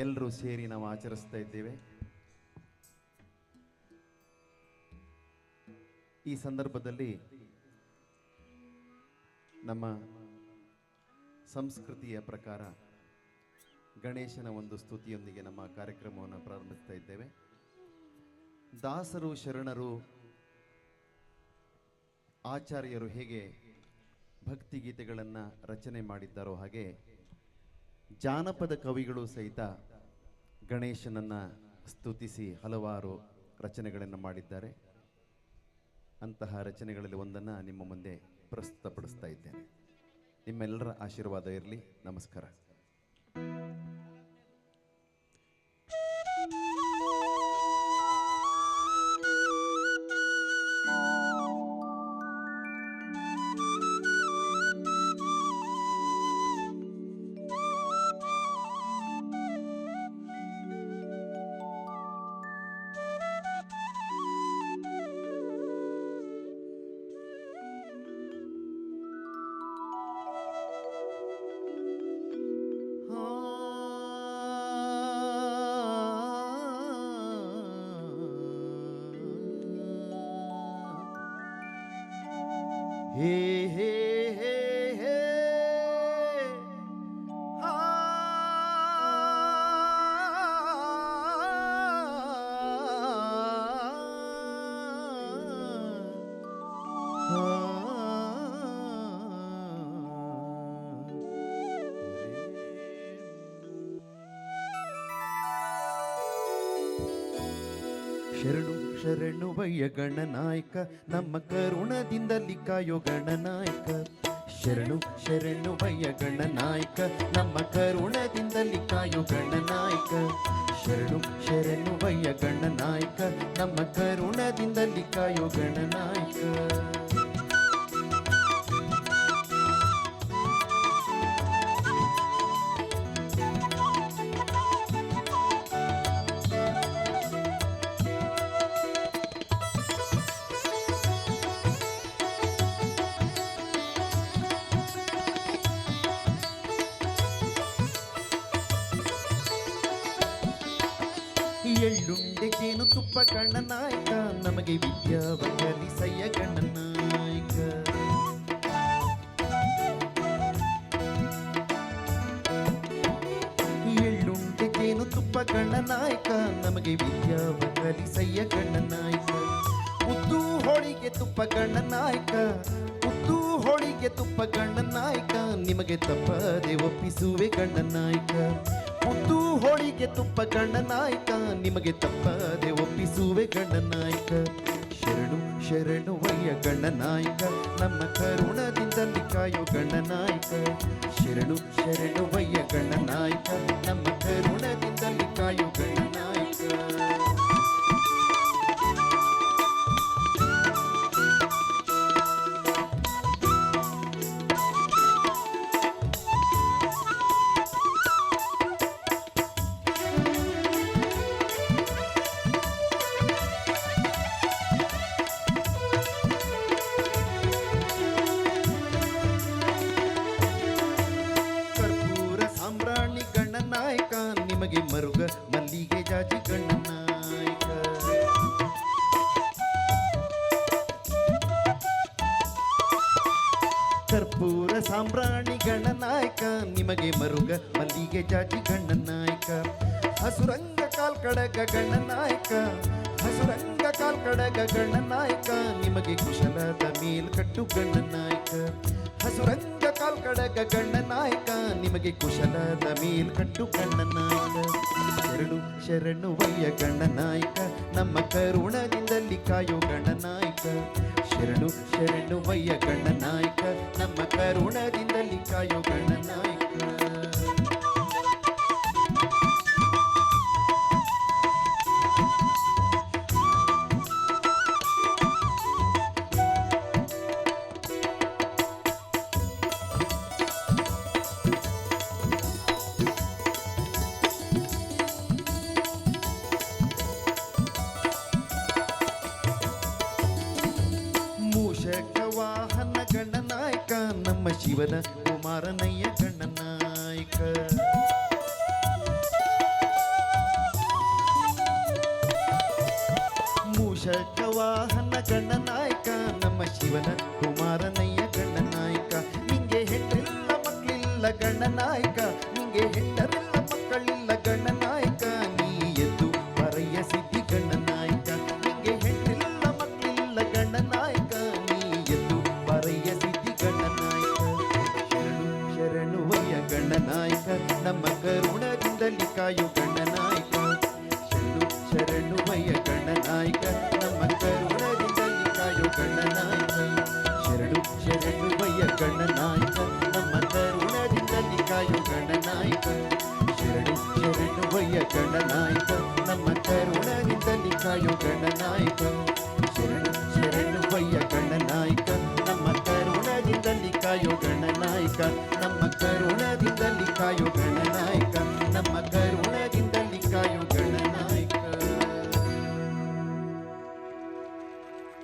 ಎಲ್ಲರೂ ಸೇರಿ ನಾವು ಆಚರಿಸ್ತಾ ಇದ್ದೇವೆ. ಈ ಸಂದರ್ಭದಲ್ಲಿ ನಮ್ಮ ಸಂಸ್ಕೃತಿಯ ಪ್ರಕಾರ ಗಣೇಶನ ಒಂದು ಸ್ತುತಿಯೊಂದಿಗೆ ನಮ್ಮ ಕಾರ್ಯಕ್ರಮವನ್ನು ಪ್ರಾರಂಭಿಸ್ತಾ ಇದ್ದೇವೆ. ದಾಸರು, ಶರಣರು, ಆಚಾರ್ಯರು ಹೇಗೆ ಭಕ್ತಿಗೀತೆಗಳನ್ನು ರಚನೆ ಮಾಡಿದ್ದಾರೋ ಹಾಗೆ ಜಾನಪದ ಕವಿಗಳು ಸಹಿತ ಗಣೇಶನನ್ನು ಸ್ತುತಿಸಿ ಹಲವಾರು ರಚನೆಗಳನ್ನು ಮಾಡಿದ್ದಾರೆ. ಅಂತಹ ರಚನೆಗಳಲ್ಲಿ ಒಂದನ್ನು ನಿಮ್ಮ ಮುಂದೆ ಪ್ರಸ್ತುತಪಡಿಸ್ತಾ ಇದ್ದೇನೆ. ನಿಮ್ಮೆಲ್ಲರ ಆಶೀರ್ವಾದ ಇರಲಿ. ನಮಸ್ಕಾರ. हे हे हे हे हा ಶರಣು ಶರಣುವಯ್ಯ ಗಣನಾಯಕ, ನಮ್ಮ ಕರುಣದಿಂದಲಿ ಕಾಯೋ ಗಣನಾಯಕ. ಶರಣು ಶರಣುವಯ್ಯ ಗಣನಾಯಕ, ನಮ್ಮ ಕರುಣದಿಂದಲಿ ಕಾಯೋ ಗಣನಾಯಕ. ಶರಣು ಶರಣುವಯ್ಯ ಗಣನಾಯಕ, ನಮ್ಮ ಕರುಣದಿಂದಲಿ ಕಾಯೋ ಗಣನಾಯಕ. ಎಳ್ಳುಂಡೆ ಜೇನು ತುಪ್ಪ ಗಣನಾಯಕ, ನಮಗೆ ವಿದ್ಯಾವ ಕಲಿಸಯ್ಯ ಗಣನಾಯಕ. ಎಳ್ಳುಂಡೆ ಜೇನು ತುಪ್ಪ ಗಣನಾಯಕ, ನಮಗೆ ವಿದ್ಯಾವ ಕಲಿಸಯ್ಯ ಗಣನಾಯಕ. ಉದ್ದು ಹೋಳಿಗೆ ತುಪ್ಪ ಗಣನಾಯಕ, ಉದ್ದು ಹೋಳಿಗೆ ತುಪ್ಪ ಗಣನಾಯಕ, ನಿಮಗೆ ತಪ್ಪದೆ ಒಪ್ಪಿಸುವೆ ಗಣನಾಯಕ. ಉದ್ದು ಹೋಳಿಗೆ ತುಪ್ಪ ಗಣನಾಯಕ, ನಿಮಗೆ ತಪ್ಪದೆ ಒಪ್ಪಿಸುವೆ ಗಣನಾಯಕ. ಶರಣು ಶರಣುವಯ್ಯ ಗಣನಾಯಕ, ನಮ್ಮ ಕರುಣದಿಂದಲಿ ಕಾಯೋ ಗಣನಾಯಕ. ಶರಣು ಶರಣುವಯ್ಯ ಗಣನಾಯಕ, ನಮ್ಮ ಕರುಣದಿಂದಲಿ ಕಾಯೋ ಗಣನಾಯಕ. ಸಾಂಬ್ರಾಣಿ ಗಣನಾಯಕ, ನಿಮಗೆ ಮರುಗ ಮಲ್ಲಿಗೆ ಜಾಜಿ ಗಣನಾಯಕ. ಕರ್ಪೂರ ಸಾಂಬ್ರಾಣಿ ಗಣನಾಯಕ, ನಿಮಗೆ ಮರುಗ ಮಲ್ಲಿಗೆ ಜಾಜಿ ಗಣನಾಯಕ. ಹಸುರಂಗ ಕಾಲ್ಕಡಗ ಗಣನಾಯಕ, ಹಸುರಂಗ ಕಾಲ್ಕಡಗ ಗಣನಾಯಕ, ನಿಮಗೆ ಕುಶಲದ ಮೇಲ್ಕಟ್ಟು ಗಣನಾಯಕ. ಹಸುರಂಗ ಕಾಲ್ಕಡಗ ಗಣನಾಯಕ, ನಿಮಗೆ ಕುಶಲದ ಮೇಲ್ಕಟ್ಟು ಗಣನಾಯಕ. ಶರಣು ಶರಣುವಯ್ಯ ಗಣನಾಯಕ, ನಮ್ಮ ಕರುಣದಿಂದಲಿ ಕಾಯೋ ಗಣನಾಯಕ. ಶರಣು ಶರಣುವಯ್ಯ ಗಣನಾಯಕ, ನಮ್ಮ ಕರುಣದಿಂದಲಿ ಕಾಯೋ ಗಣನಾಯಕ. ವಾಹನ ಗಣನಾಯಕ, ನಮ್ಮ ಶಿವನ ಕುಮಾರನಯ್ಯ ಗಣನಾಯಕ. ಚಕ್ರವಾಹನ ಗಣನಾಯಕ ನಮ್ಮ ಶಿವನ ಕುಮಾರನಯ್ಯ ಗಣನಾಯಕ ನಿಂಗೆ ಹೆಣ್ಣಿಲ್ಲ ಮಕ್ಕಳಿಲ್ಲ ಗಣನಾಯಕ ನಿಂಗೆ ಹೆಂಡರಿಲ್ಲ ಮಕ್ಕಳಿಲ್ಲ ಗಣನಾಯಕ ನೀ ಎದ್ದು ಬರೆಯ ಸಿದ್ಧಿ ಗಣನಾಯಕ ನಿಂಗೆ ಹೆಣ್ಣಿಲ್ಲ ಮಕ್ಕಳಿಲ್ಲ ಗಣನಾಯಕ ನೀ ಎದ್ದು ಬರೆಯ ಸಿದ್ಧಿ ಗಣನಾಯಕ ಶರಣುವಯ್ಯ ಗಣನಾಯಕ ನಮ್ಮ ಕರುಣದಿಂದಲಿ ಕಾಯು ಗಣನಾಯಕ ಶರಣುವಯ್ಯ ಗಣನಾಯಕ ನಮ್ಮ ಕರುಣದಿಂದಲಿ ಕಾಯು ಗಣನಾಯಕ ಶರಣುವಯ್ಯ ಗಣನಾಯಕ ನಮ್ಮ ಕರುಣದಿಂದಲಿ ಕಾಯು ಗಣನಾಯಕ ಶರಣುವಯ್ಯ ಗಣನಾಯಕ ನಮ್ಮ ಕರುಣದಿಂದಲಿ ಕಾಯು ಗಣನಾಯಕ ಶರಣುವಯ್ಯ ಗಣನಾಯಕ ನಮ್ಮ ಕರುಣದಿಂದಲಿ ಕಾಯು ಗಣನಾಯಕ ನಮ್ಮ ಕರುಣದಿಂದಲಿ ಕಾಯು ಗಣನಾಯಕ